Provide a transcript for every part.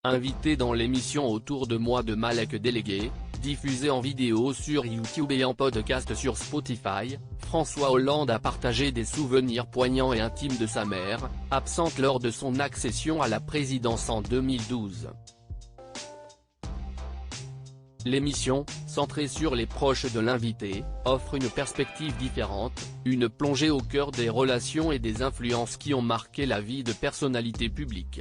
Invité dans l'émission Autour de moi de Malek Délégué, diffusée en vidéo sur YouTube et en podcast sur Spotify, François Hollande a partagé des souvenirs poignants et intimes de sa mère, absente lors de son accession à la présidence en 2012. L'émission, centrée sur les proches de l'invité, offre une perspective différente, une plongée au cœur des relations et des influences qui ont marqué la vie de personnalités publiques.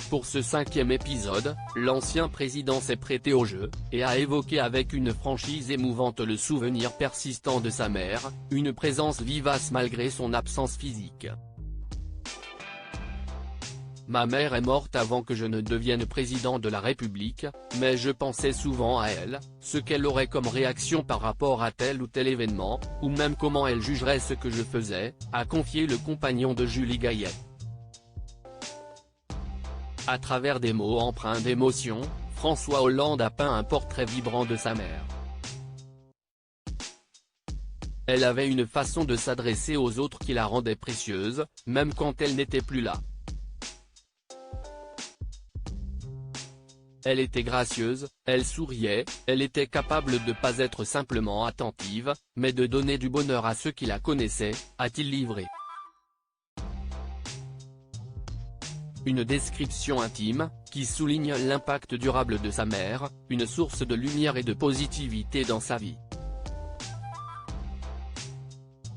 Pour ce 5e épisode, l'ancien président s'est prêté au jeu, et a évoqué avec une franchise émouvante le souvenir persistant de sa mère, une présence vivace malgré son absence physique. Ma mère est morte avant que je ne devienne président de la République, mais je pensais souvent à elle, ce qu'elle aurait comme réaction par rapport à tel ou tel événement, ou même comment elle jugerait ce que je faisais, a confié le compagnon de Julie Gaillet. À travers des mots empreints d'émotion, François Hollande a peint un portrait vibrant de sa mère. Elle avait une façon de s'adresser aux autres qui la rendait précieuse, même quand elle n'était plus là. Elle était gracieuse, elle souriait, elle était capable de ne pas être simplement attentive, mais de donner du bonheur à ceux qui la connaissaient, a-t-il livré. Une description intime, qui souligne l'impact durable de sa mère, une source de lumière et de positivité dans sa vie.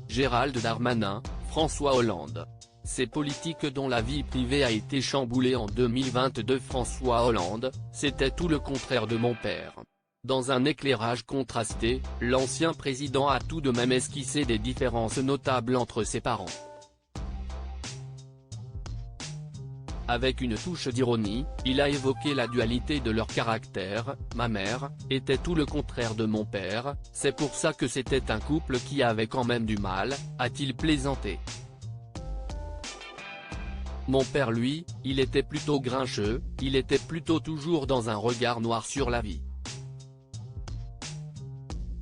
Gérald Darmanin, François Hollande. Ces politiques dont la vie privée a été chamboulée en 2022. François Hollande, c'était tout le contraire de mon père. Dans un éclairage contrasté, l'ancien président a tout de même esquissé des différences notables entre ses parents. Avec une touche d'ironie, il a évoqué la dualité de leur caractère. Ma mère était tout le contraire de mon père, c'est pour ça que c'était un couple qui avait quand même du mal, a-t-il plaisanté. Mon père lui, il était plutôt grincheux, il était plutôt toujours dans un regard noir sur la vie.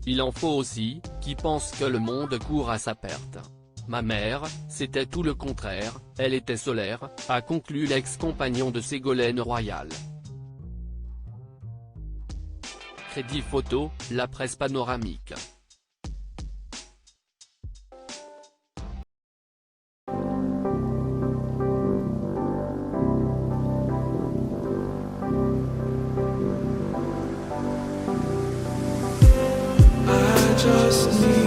Il en faut aussi, qui pensent que le monde court à sa perte. Ma mère, c'était tout le contraire, elle était solaire, a conclu l'ex-compagnon de Ségolène Royal. Crédit photo, la presse panoramique. I just need